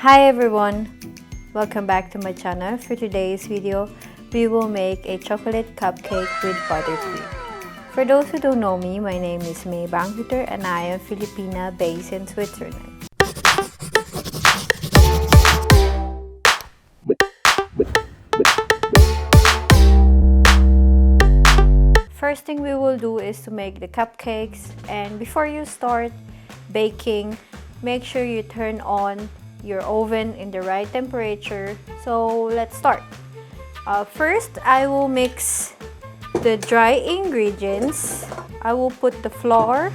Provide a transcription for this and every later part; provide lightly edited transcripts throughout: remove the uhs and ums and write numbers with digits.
Hi everyone! Welcome back to my channel. For today's video, we will make a chocolate cupcake with buttercream. For those who don't know me, my name is May Banghuter and I am Filipina based in Switzerland. First thing we will do is to make the cupcakes, and before you start baking, make sure you turn on your oven in the right temperature. So let's start. First, I will mix the dry ingredients. I will put the flour,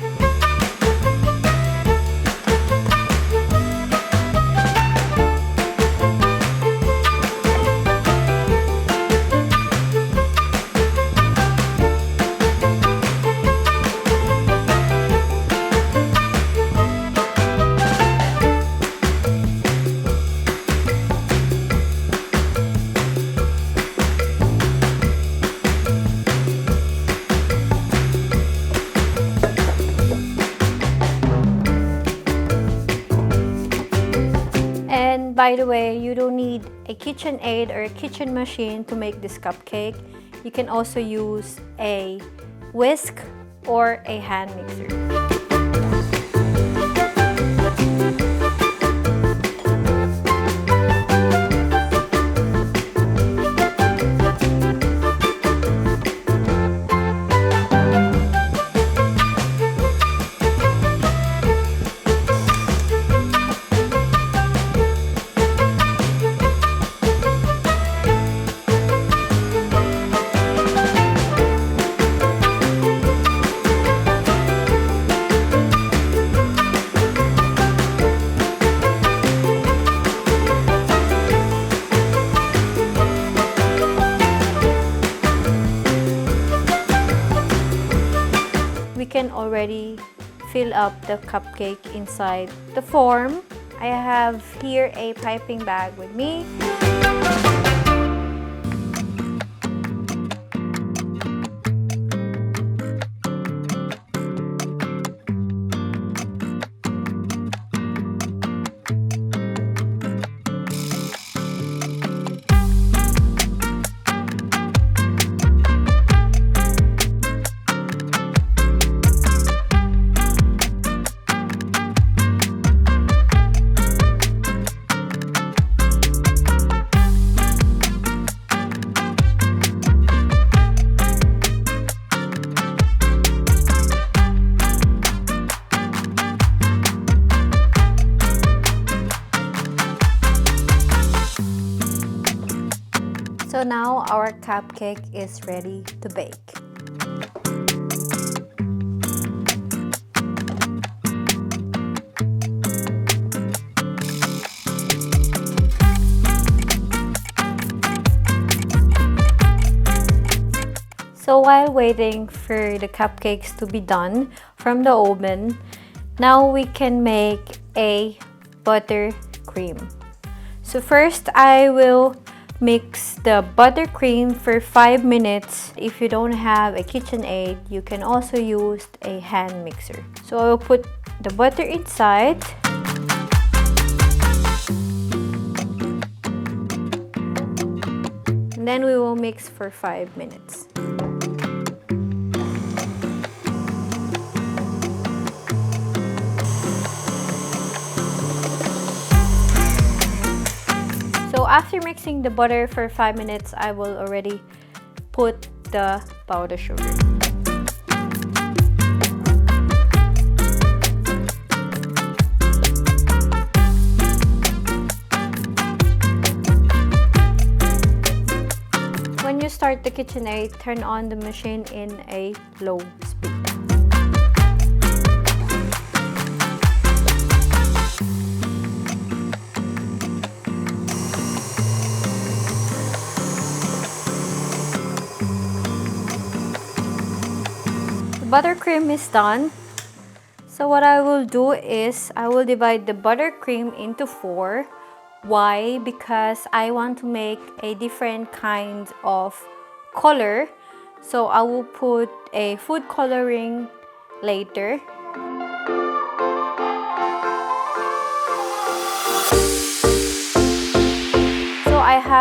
and by the way, you don't need a KitchenAid or a kitchen machine to make this cupcake. You can also use a whisk or a hand mixer. We can already fill up the cupcake inside the form. I have here a piping bag with me. So now our cupcake is ready to bake. So while waiting for the cupcakes to be done from the oven, now we can make a buttercream. So first I will mix the buttercream for 5 minutes. If you don't have a KitchenAid, you can also use a hand mixer. So I will put the butter inside. And then we will mix for 5 minutes. So after mixing the butter for 5 minutes, I will already put the powdered sugar. When you start the KitchenAid, turn on the machine in a low speed. Buttercream is done. So what I will do is I will divide the buttercream into 4. Why? Because I want to make a different kind of color. So I will put a food coloring later.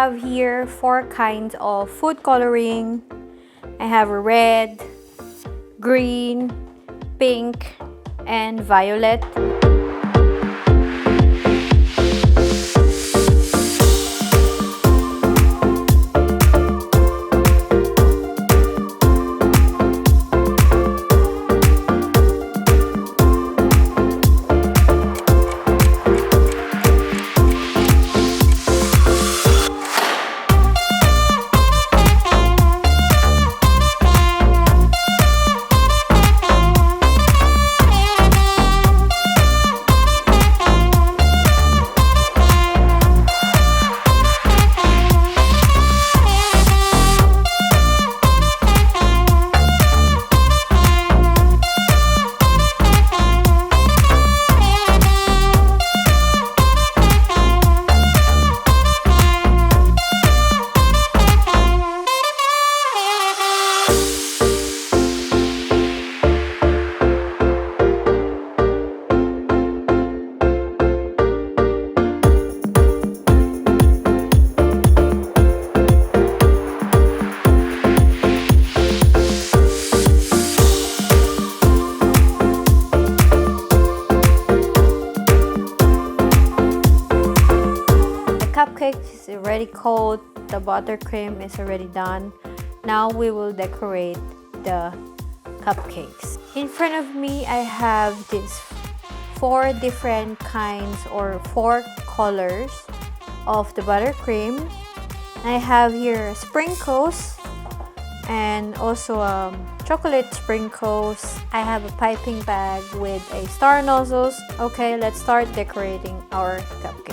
have here 4 kinds of food coloring. I have red, green, pink, and violet. Cupcake is already cold, the buttercream is already done. Now we will decorate the cupcakes. In front of me, I have these 4 different kinds or 4 colors of the buttercream. I have here sprinkles and also chocolate sprinkles. I have a piping bag with a star nozzles. Okay, let's start decorating our cupcake.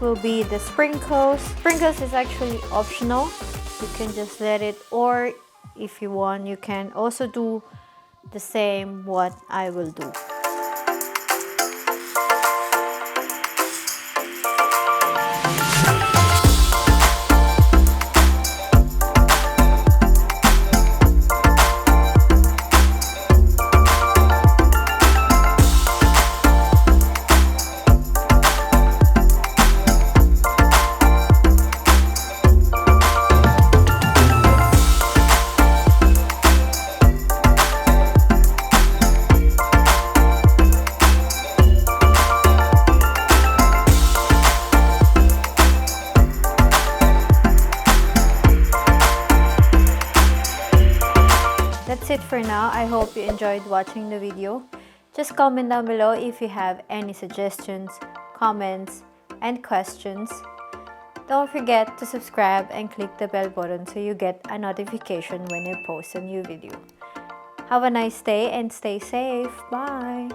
Will be the sprinkles. Sprinkles is actually optional. You can just let it, or if you want, you can also do the same what I will do. That's it for now. I hope you enjoyed watching the video. Just comment down below if you have any suggestions, comments, and questions. Don't forget to subscribe and click the bell button so you get a notification when I post a new video. Have a nice day and stay safe. Bye!